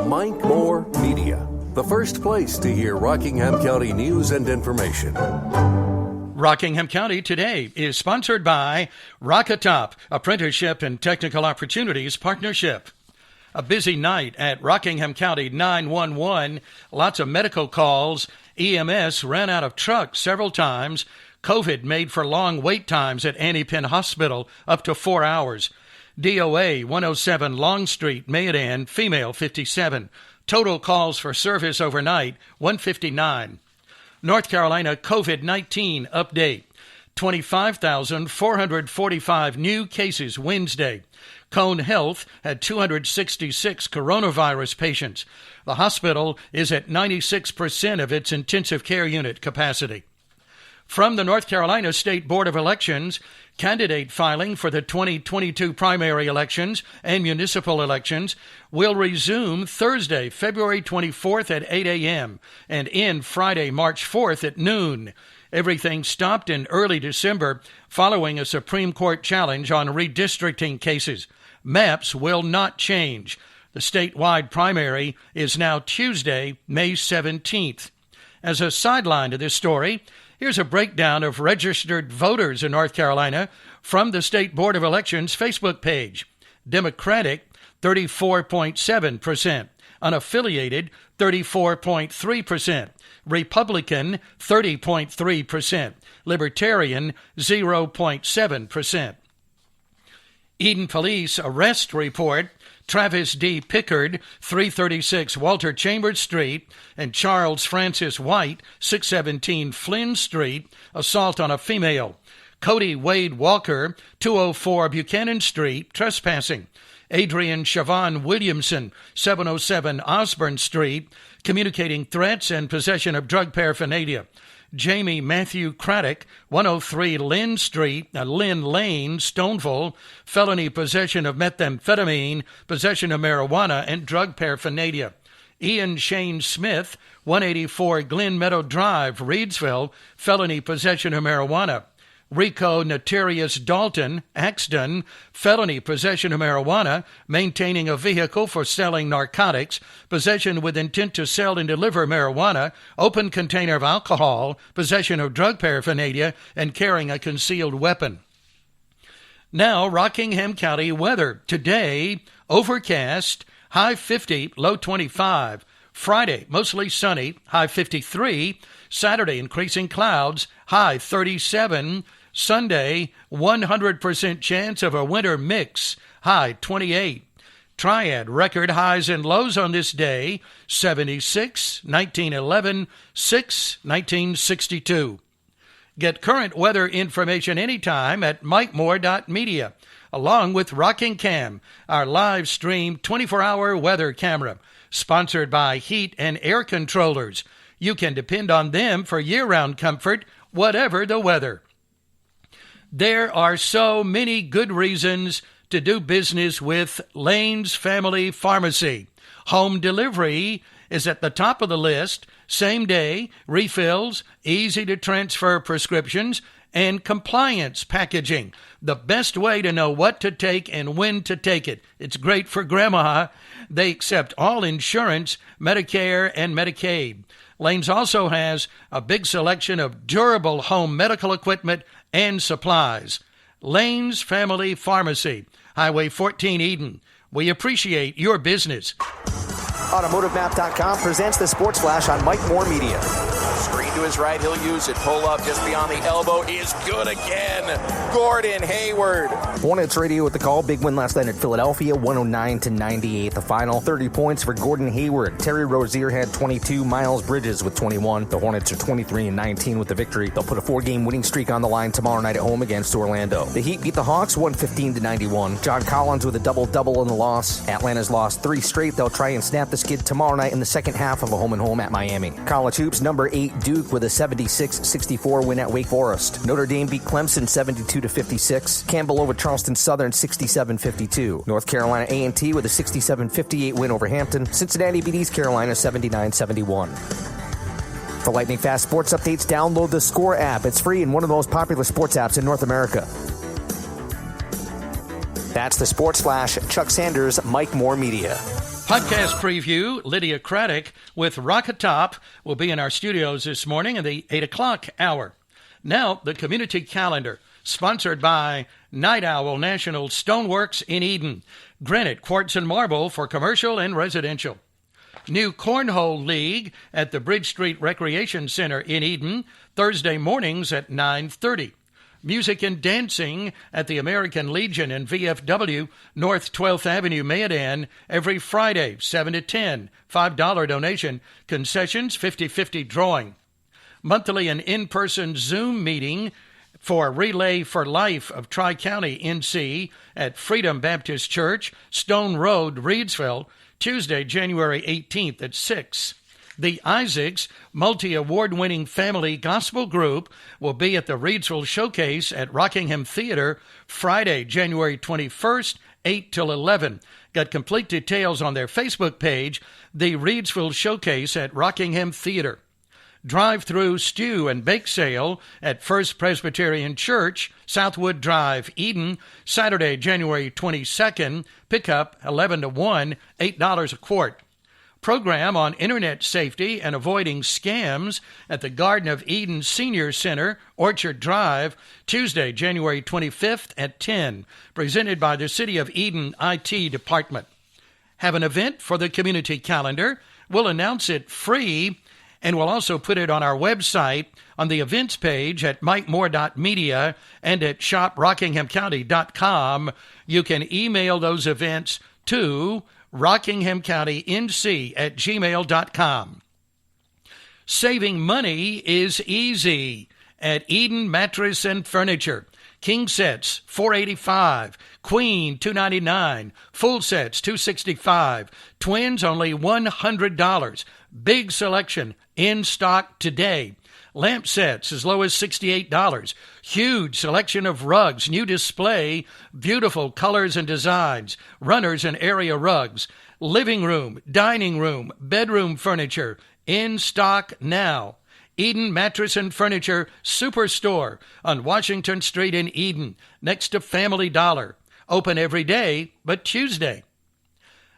Mike Moore Media, the first place to hear Rockingham County news and information. Rockingham County Today is sponsored by Rockatop, Apprenticeship and Technical Opportunities Partnership. A busy night at Rockingham County 911. Lots of medical calls. EMS ran out of trucks several times. COVID made for long wait times at Annie Penn Hospital, up to 4 hours. DOA 107 Long Street, Mayodan, female 57. Total calls for service overnight, 159. North Carolina COVID-19 update. 25,445 new cases Wednesday. Cone Health had 266 coronavirus patients. The hospital is at 96% of its intensive care unit capacity. From the North Carolina State Board of Elections, candidate filing for the 2022 primary elections and municipal elections will resume Thursday, February 24th at 8 a.m. and end Friday, March 4th at noon. Everything stopped in early December following a Supreme Court challenge on redistricting cases. Maps will not change. The statewide primary is now Tuesday, May 17th. As a sideline to this story, here's a breakdown of registered voters in North Carolina from the State Board of Elections Facebook page. Democratic, 34.7%. Unaffiliated, 34.3%. Republican, 30.3%. Libertarian, 0.7%. Eden Police Arrest Report. Travis D. Pickard, 336 Walter Chambers Street, and Charles Francis White, 617 Flynn Street, assault on a female. Cody Wade Walker, 204 Buchanan Street, trespassing. Adrian Siobhan Williamson, 707 Osborne Street, communicating threats and possession of drug paraphernalia. Jamie Matthew Craddock, 103 Lynn Street, Lynn Lane, Stoneville, felony possession of methamphetamine, possession of marijuana, and drug paraphernalia. Ian Shane Smith, 184 Glen Meadow Drive, Reedsville, felony possession of marijuana. Rico Notarius Dalton, Axton, felony possession of marijuana, maintaining a vehicle for selling narcotics, possession with intent to sell and deliver marijuana, open container of alcohol, possession of drug paraphernalia, and carrying a concealed weapon. Now, Rockingham County weather. Today, overcast, high 50, low 25. Friday, mostly sunny, high 53. Saturday, increasing clouds, high 37. Sunday, 100% chance of a winter mix, high 28. Triad record highs and lows on this day, 76, 1911, 6, 1962. Get current weather information anytime at mikemore.media, along with Rockingham, our live stream 24-hour weather camera, sponsored by Heat and Air Controllers. You can depend on them for year-round comfort, whatever the weather. There are so many good reasons to do business with Lane's Family Pharmacy. Home delivery is at the top of the list. Same day, refills, easy to transfer prescriptions, and compliance packaging. The best way to know what to take and when to take it. It's great for Grandma. They accept all insurance, Medicare, and Medicaid. Lane's also has a big selection of durable home medical equipment and supplies. Lane's Family Pharmacy, Highway 14 Eden. We appreciate your business. AutomotiveMap.com presents the Sports Flash on Mike Moore Media. Screen to his right, he'll use it. Pull up just beyond the elbow is good again. Gordon Hayward. Hornets radio with the call. Big win last night at Philadelphia, 109-98 the final. 30 points for Gordon Hayward. Terry Rozier had 22. Miles Bridges with 21. The Hornets are 23-19 with the victory. They'll put a 4-game winning streak on the line tomorrow night at home against Orlando. The Heat beat the Hawks 115-91. John Collins with a double-double in the loss. Atlanta's lost 3 straight. They'll try and snap the skid tomorrow night in the second half of a home-and-home at Miami. College hoops, number 8 Duke with a 76-64 win at Wake Forest. Notre Dame beat Clemson 72-56. Campbell over Charleston Southern 67-52. North Carolina A&T with a 67-58 win over Hampton. Cincinnati beat East Carolina 79-71. For lightning fast sports updates, download the Score app. It's free and one of the most popular sports apps in North America. That's the Sports Flash. Chuck Sanders, Mike Moore Media. Podcast preview, Lydia Craddock with Rock Atop will be in our studios this morning at the 8 o'clock hour. Now, the community calendar, sponsored by Night Owl National Stoneworks in Eden, granite, quartz, and marble for commercial and residential. New Cornhole League at the Bridge Street Recreation Center in Eden, Thursday mornings at 9:30. Music and dancing at the American Legion in VFW, North 12th Avenue, Mayodan, every Friday, 7 to 10. $5 donation. Concessions, 50-50 drawing. Monthly and in-person Zoom meeting for Relay for Life of Tri-County, NC, at Freedom Baptist Church, Stone Road, Reidsville, Tuesday, January 18th at 6. The Isaacs multi-award-winning family gospel group will be at the Reidsville Showcase at Rockingham Theater Friday, January 21st, 8 till 11. Got complete details on their Facebook page, the Reidsville Showcase at Rockingham Theater. Drive-through stew and bake sale at First Presbyterian Church, Southwood Drive, Eden, Saturday, January 22nd. Pickup 11 to 1, $8 a quart. Program on internet safety and avoiding scams at the Garden of Eden Senior Center, Orchard Drive, Tuesday, January 25th at 10, presented by the City of Eden IT Department. Have an event for the community calendar. We'll announce it free, and we'll also put it on our website on the events page at mikemore.media and at shoprockinghamcounty.com. You can email those events to rockinghamcountync@gmail.com. Saving money is easy at Eden Mattress and Furniture. King sets $485, queen $299, full sets $265, twins only $100. Big selection in stock today. Lamp sets as low as $68. Huge selection of rugs, new display, beautiful colors and designs, runners and area rugs, living room, dining room, bedroom furniture, in stock now. Eden Mattress and Furniture Superstore on Washington Street in Eden, next to Family Dollar. Open every day but Tuesday.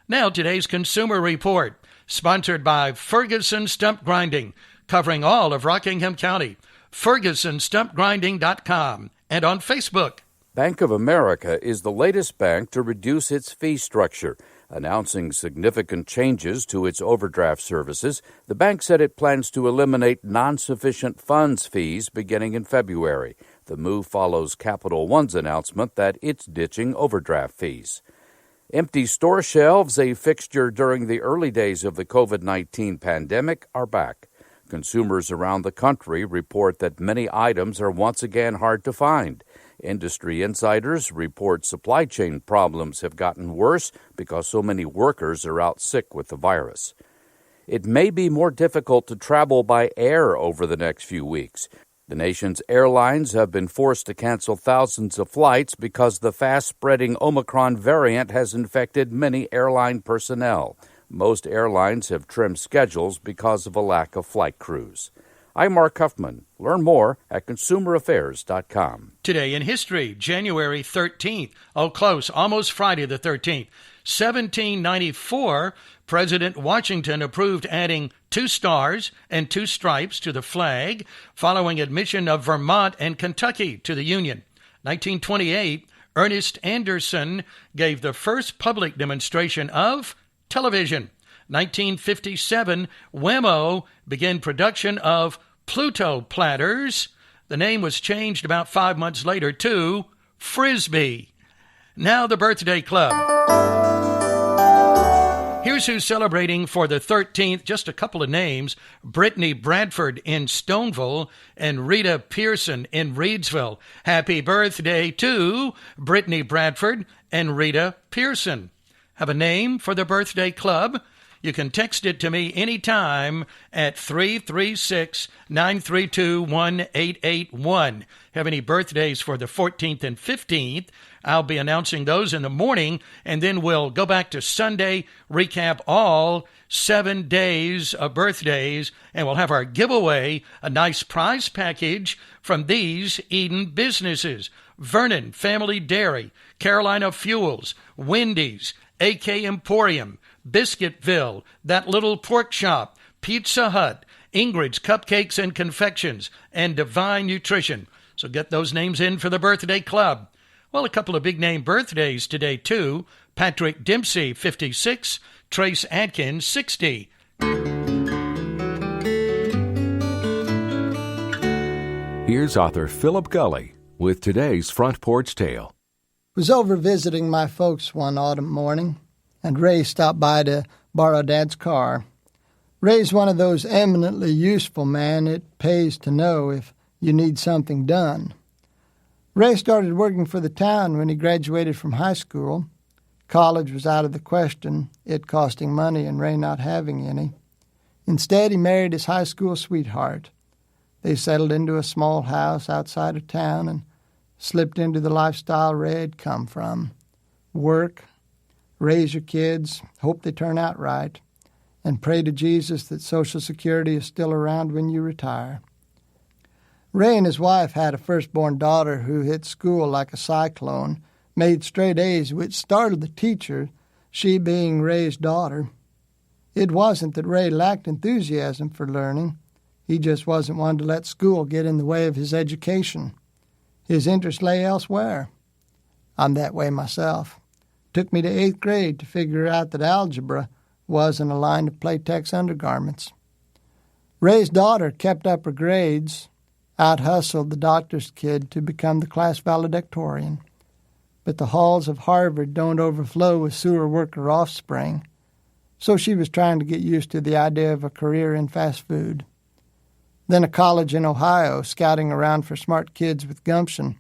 Now today's Consumer Report, sponsored by Ferguson Stump Grinding, covering all of Rockingham County. FergusonStumpGrinding.com and on Facebook. Bank of America is the latest bank to reduce its fee structure. Announcing significant changes to its overdraft services, the bank said it plans to eliminate non-sufficient funds fees beginning in February. The move follows Capital One's announcement that it's ditching overdraft fees. Empty store shelves, a fixture during the early days of the COVID-19 pandemic, are back. Consumers around the country report that many items are once again hard to find. Industry insiders report supply chain problems have gotten worse because so many workers are out sick with the virus. It may be more difficult to travel by air over the next few weeks. The nation's airlines have been forced to cancel thousands of flights because the fast-spreading Omicron variant has infected many airline personnel. Most airlines have trimmed schedules because of a lack of flight crews. I'm Mark Huffman. Learn more at consumeraffairs.com. Today in history, January 13th. Oh, close. Almost Friday the 13th. 1794, President Washington approved adding 2 stars and 2 stripes to the flag following admission of Vermont and Kentucky to the Union. 1928, Ernest Anderson gave the first public demonstration of television. 1957, Wemo began production of Pluto platters. The name was changed about 5 months later to Frisbee. Now the birthday club. Here's who's celebrating for the 13th. Just a couple of names. Brittany Bradford in Stoneville and Rita Pearson in Reidsville. Happy birthday to Brittany Bradford and Rita Pearson. Have a name for the birthday club? You can text it to me anytime at 336-932-1881. Have any birthdays for the 14th and 15th? I'll be announcing those in the morning, and then we'll go back to Sunday, recap all 7 days of birthdays, and we'll have our giveaway, a nice prize package from these Eden businesses: Vernon Family Dairy, Carolina Fuels, Wendy's, AK Emporium, Biscuitville, That Little Pork Shop, Pizza Hut, Ingrid's Cupcakes and Confections, and Divine Nutrition. So get those names in for the birthday club. Well, a couple of big-name birthdays today, too. Patrick Dempsey, 56, Trace Adkins, 60. Here's author Philip Gully with today's Front Porch Tale. Was over visiting my folks one autumn morning, and Ray stopped by to borrow Dad's car. Ray's one of those eminently useful men it pays to know if you need something done. Ray started working for the town when he graduated from high school. College was out of the question, it costing money and Ray not having any. Instead, he married his high school sweetheart. They settled into a small house outside of town and slipped into the lifestyle Ray had come from. Work, raise your kids, hope they turn out right, and pray to Jesus that Social Security is still around when you retire. Ray and his wife had a firstborn daughter who hit school like a cyclone, made straight A's, which startled the teacher, she being Ray's daughter. It wasn't that Ray lacked enthusiasm for learning. He just wasn't one to let school get in the way of his education. His interest lay elsewhere. I'm that way myself. Took me to 8th grade to figure out that algebra wasn't a line of Playtex undergarments. Ray's daughter kept up her grades, out-hustled the doctor's kid to become the class valedictorian. But the halls of Harvard don't overflow with sewer worker offspring, so she was trying to get used to the idea of a career in fast food. Then a college in Ohio, scouting around for smart kids with gumption,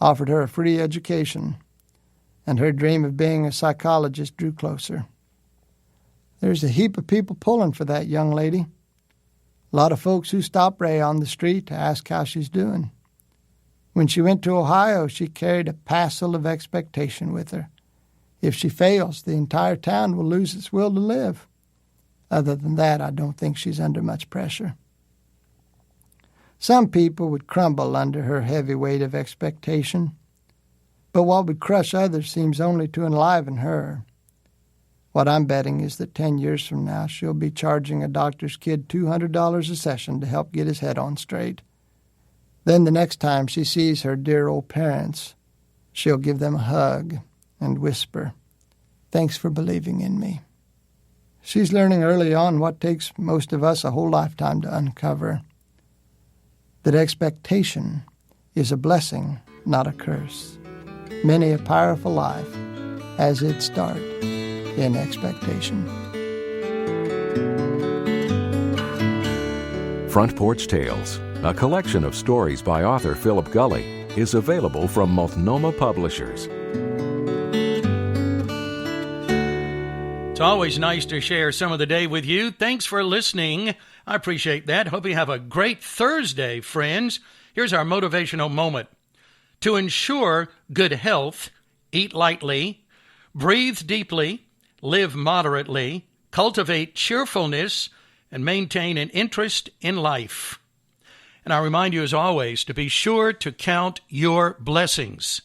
offered her a free education, and her dream of being a psychologist drew closer. There's a heap of people pulling for that young lady. A lot of folks who stop Ray on the street to ask how she's doing. When she went to Ohio, she carried a passel of expectation with her. If she fails, the entire town will lose its will to live. Other than that, I don't think she's under much pressure. Some people would crumble under her heavy weight of expectation, but what would crush others seems only to enliven her. What I'm betting is that 10 years from now, she'll be charging a doctor's kid $200 a session to help get his head on straight. Then the next time she sees her dear old parents, she'll give them a hug and whisper, "Thanks for believing in me." She's learning early on what takes most of us a whole lifetime to uncover, that expectation is a blessing, not a curse. Many a powerful life has its start in expectation. Front Porch Tales, a collection of stories by author Philip Gully, is available from Multnomah Publishers. It's always nice to share some of the day with you. Thanks for listening. I appreciate that. Hope you have a great Thursday, friends. Here's our motivational moment. To ensure good health, eat lightly, breathe deeply, live moderately, cultivate cheerfulness, and maintain an interest in life. And I remind you, as always, to be sure to count your blessings.